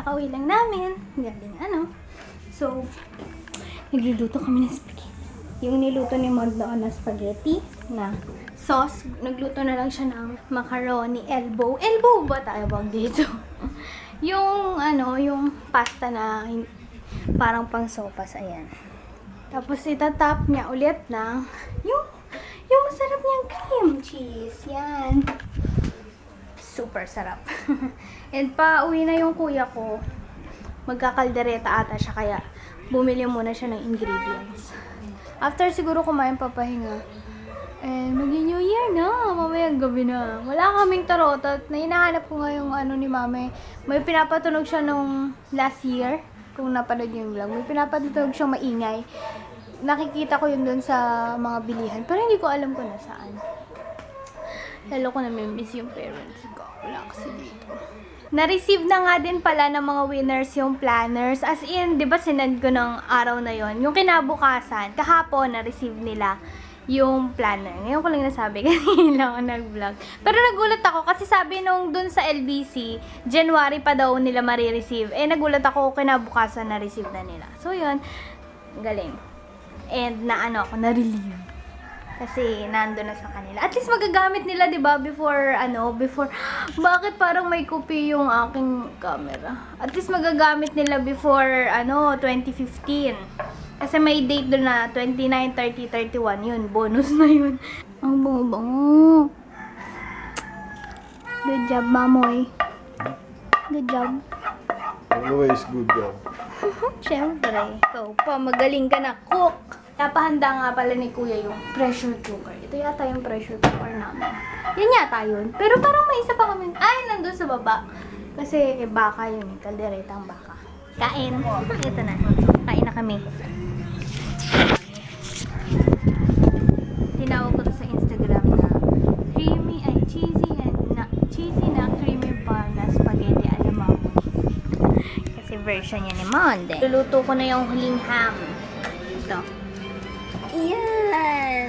kakauwi lang namin. Galing ano. So, nagluluto kami ng spaghetti. Yung niluto ni Mod doon na spaghetti na sauce. Nagluto na lang siya ng macaroni elbow. Elbow ba tayo bang dito? Yung ano, yung pasta na parang pang sopas. Ayan. Tapos itatap niya ulit ng yung masarap niyang cream cheese. Yan. Super sarap. And pa-uwi na yung kuya ko. Magkakaldereta ata siya, kaya bumili muna siya ng ingredients. After siguro kumain, papahinga. And mag-New Year na. Mamayang gabi na. Wala kaming tarotot. Na hinahanap ko nga yung ano ni mami. May pinapatunog siya nung last year. Kung napanood yung vlog. May pinapatunog siyang maingay. Nakikita ko yun dun sa mga bilihan. Pero hindi ko alam kung nasaan. Lalo ko na-miss yung parents ko. Wala kasi dito. Na-receive na nga din pala ng mga winners yung planners. As in, di ba sinend ko ng araw na yon. Yung kinabukasan, kahapon na-receive nila yung planner. Ngayon ko lang nasabi, kanina ako nag-vlog. Pero nagulat ako kasi sabi nung dun sa LBC, January pa daw nila marireceive. Eh, nagulat ako, kinabukasan na-receive na nila. So, yun. Galing. And na-relieve. Kasi nandun na sa kanila. At least magagamit nila, 'di ba? Before bakit parang may copy yung aking camera? At least magagamit nila before 2015. Kasi may date doon na 29, 30, 31 yun. Bonus na yun. Ang bango-bango. Good job, Mamoy. Good job. Always good job. Siyempre, ikaw pa, magaling ka na cook. Napahanda nga pala ni Kuya yung pressure cooker. Ito yata yung pressure cooker namin. Yan yata yun. Pero parang may isa pa kami. Ay, nandun sa baba. Kasi baka yun. Kalderetang baka. Kain. Ito na. Kain na kami. Tinawag ko to sa Instagram na cheesy na creamy pa na spaghetti alamang. Kasi version niya ni Monde. Luluto ko na yung huling ham. Ito. Yan!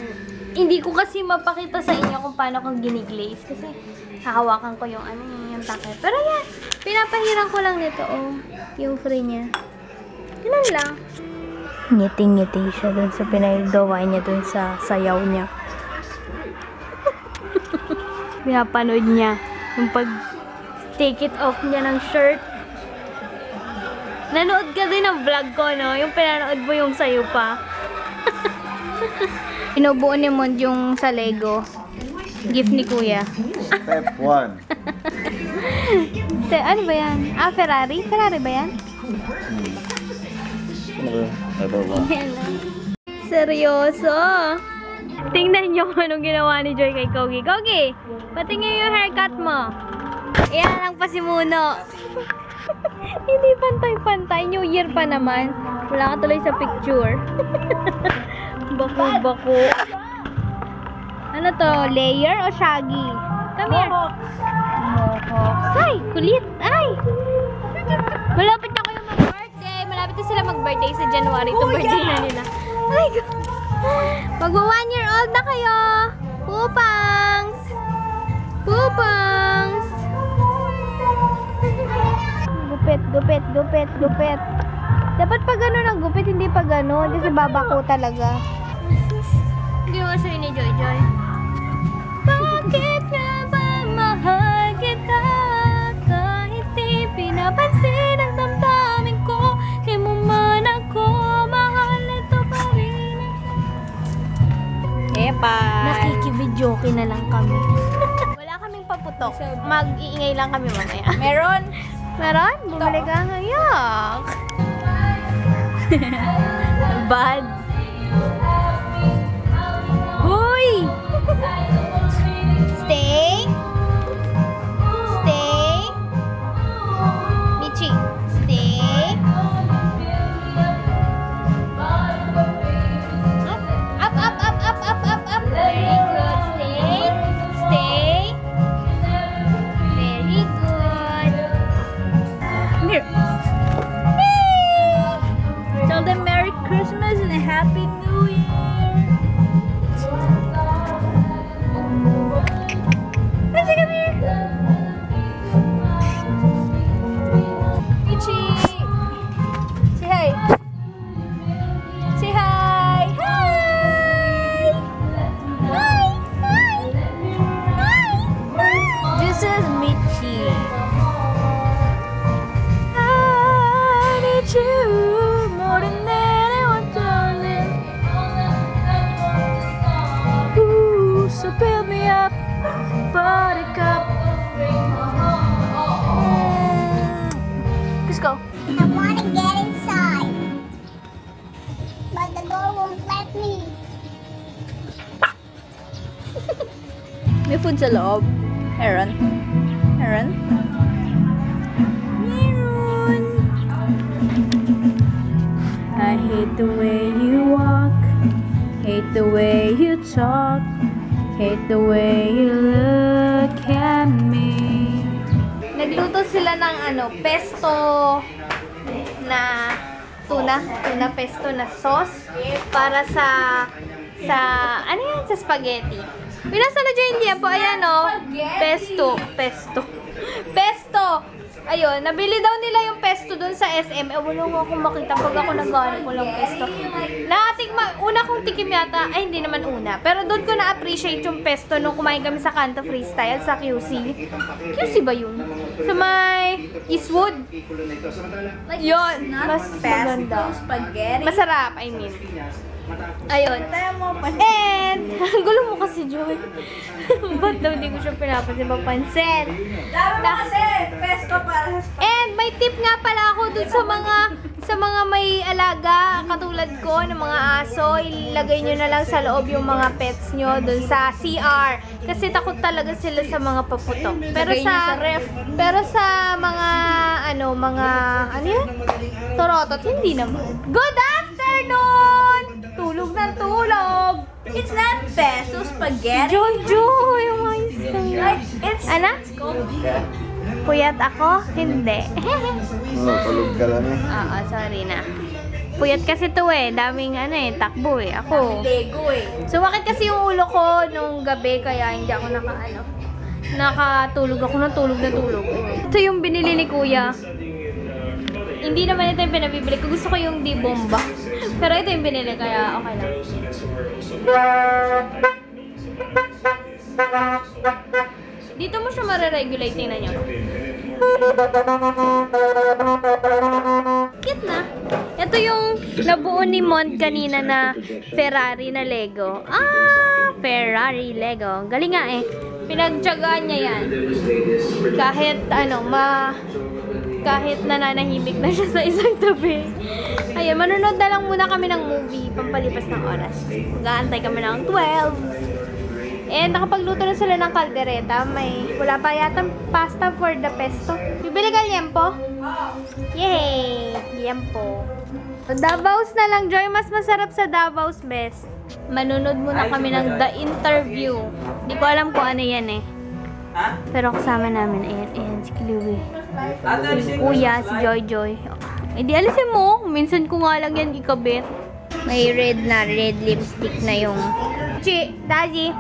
Hindi ko kasi mapakita sa inyo kung paano ko giniglaze. Kasi hahawakan ko yung yung takip. Pero yan, pinapahiran ko lang nito, yung fry niya. Ganun lang. Ngiti-ngiti siya dun sa pinagawa niya dun sa sayaw niya. Pinapanood niya yung pag take it off niya ng shirt. Nanood ka din ng vlog ko, no? Yung pinanood mo yung sayo pa. Inubuo ni Mond yung sa Lego. Gift ni Kuya. Step 1. Ano ba yan? Ferrari? Ferrari ba yan? Ito ba? Seryoso? Tingnan nyo kung anong ginawa ni Joy kay Kogi. Kogi, patingin yung haircut mo. Iyan lang pa si Muno. Hindi pantay-pantay. New Year pa naman. Wala ka tuloy sa picture. Bako-bako. Ano to? Layer o shaggy? Come here. Mohawk. Ay, kulit. Ay! Malapit na kayo mag-birthday. Malapit na sila mag-birthday sa January. Itong birthday na nila. Ay, mag-1 year old na kayo. Pupangs! Pupangs! Gupit, gupit, gupit, gupit. Dapat pag gano'n ang gupit, hindi pag gano'n. Kasi babako talaga. Hindi mo sa'yo ni Joy Joy. Bakit nga ba mahal kita? Kahit di pinapansin ang damdamin ko. Di mo man ako mahal, ito pa rin. Epa! Nakikibidyoke na lang kami. Wala kaming paputok. Mag-iingay lang kami mamaya. Meron? Meron? Bumalik ka ngayon. Bad. Huy! Stay. Stay. Michi. Stay. Up, up, up, up, up, up, up. Very good. Stay. Stay. Very good. Here. Tell them Merry Christmas and a Happy New Year! Michi, come here! Michi! the door won't let me. May food sa loob. Aaron. Aaron? Meron! I hate the way you walk. Hate the way you talk. Hate the way you look at me. Nagluto sila ng pesto na tuna pesto na sauce para sa ano yan? Sa spaghetti. Pinasa na dyan niya po, ayan pesto. Ayun, nabili daw nila yung pesto dun sa SM. Wala nga akong makita pag ako nag-ano ko lang pesto. Una kong tikim yata, ay hindi naman una. Pero doon ko na-appreciate yung pesto nung kumain kami sa Kanto Freestyle sa QC. QC ba yun? Sa may Eastwood. Yun, mas maganda. Spaghetti. Masarap, I mean. Ayun. And, ang gulo mo kasi, Joy. Ba't daw hindi ko siya pinapansin? Dami mo kasi, pesto para sa spaghetti. And, may tip nga pala ako dun sa mga may alaga, katulad ko, ng mga aso, ilagay nyo na lang sa loob yung mga pets nyo dun sa CR. Kasi takot talaga sila sa mga paputok. Pero sa mga, ano yun? Torotot, hindi naman. Good afternoon! Tulog ng tulog! It's not pesto, spaghetti. Joy, yung ayos ka. It's Puyat ako? Hindi. Tulog ka lang eh. Oo, sorry na. Puyat kasi to eh. Daming takbo eh. Ako. Lego eh. Sumakit kasi yung ulo ko nung gabi kaya hindi ako nakatulog ako ng tulog na tulog. Ito yung binili ni Kuya. Hindi naman ito yung pinabibili ko. Gusto ko yung di bomba. Pero ito yung binili kaya okay lang. Dito mo siya mariregulate. Tingnan nyo. Cute na. Ito yung nabuo ni Mont kanina na Ferrari na Lego. Ferrari Lego. Galing nga eh. Pinagtyagaan niya yan. Kahit nananahimik na siya sa isang tabi. Ayun, manonood na lang muna kami ng movie pampalipas ng oras. Mag-aantay kami ng 12. And nakapagluto na sila ng kaldereta. Wala pa yata pasta for the pesto. Bibili ka liempo? Yay! Liempo. Davao's na lang, Joy. Mas masarap sa Davao's, best. Manunod muna kami ng The Interview. Hindi ko alam kung ano yan eh. Pero kasama namin, ayan, si Chloe. Si Kuya, si Joy. Eh di alisin mo. Minsan ko nga lang yan ikabit. May red lipstick na yung Daddy.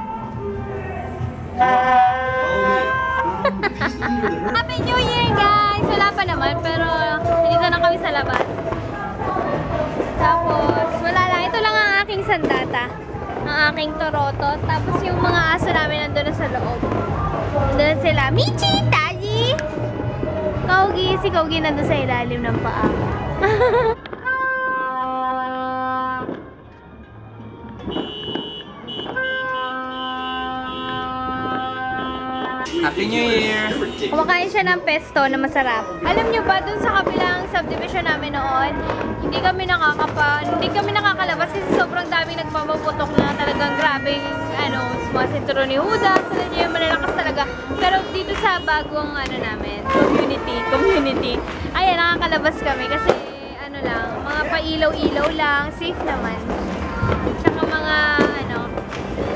Happy New Year, guys! Wala pa naman, pero dito na kami sa labas. Tapos, wala lang. Ito lang ang aking sandata. Ang aking torotot. Tapos yung mga aso namin nandun na sa loob. Nandun sila. Michi! Daddy! Si Kaugi nandun sa ilalim ng paa. Happy New Year! Kumakain siya ng pesto na masarap. Alam nyo ba, dun sa kabilang subdivision namin noon, hindi kami nakakalabas kasi sobrang daming nagpamaputok na talagang grabing, mga sentro ni Judas, yung malalakas talaga. Pero dito sa bagong, namin, community, ayan, nakakalabas kami kasi, mga pailaw-ilaw lang, safe naman. Tsaka mga,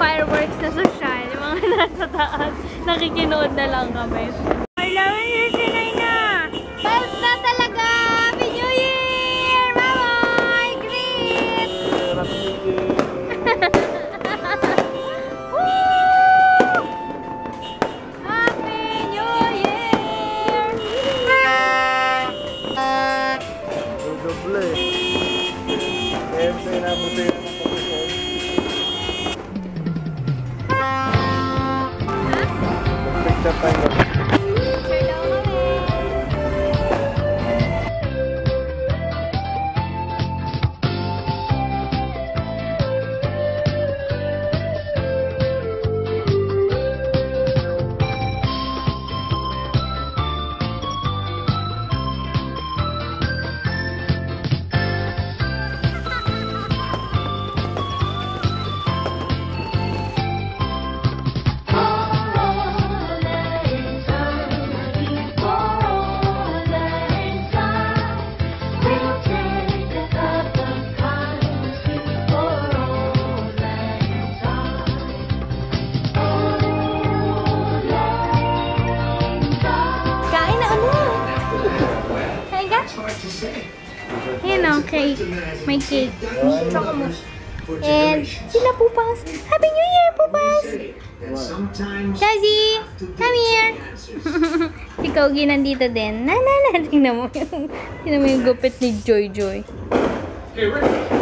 fireworks na social, yung mga nasa taas, nakikinood na lang kami. Alawan niyo si Naina! Best na talaga! Happy New Year! Bye-bye! Greet! Woo! Happy New Year! Doble. Siyempre, nabuti naman pag-usod. Picture tayo. Picture daw kami. cake. May cake. Chocomus. And sila Pupas. Happy New Year, Pupas! Kazi, come here! Si Kogi nandito din. Tingnan mo yung gupit ni Joy Joy. Okay, ready?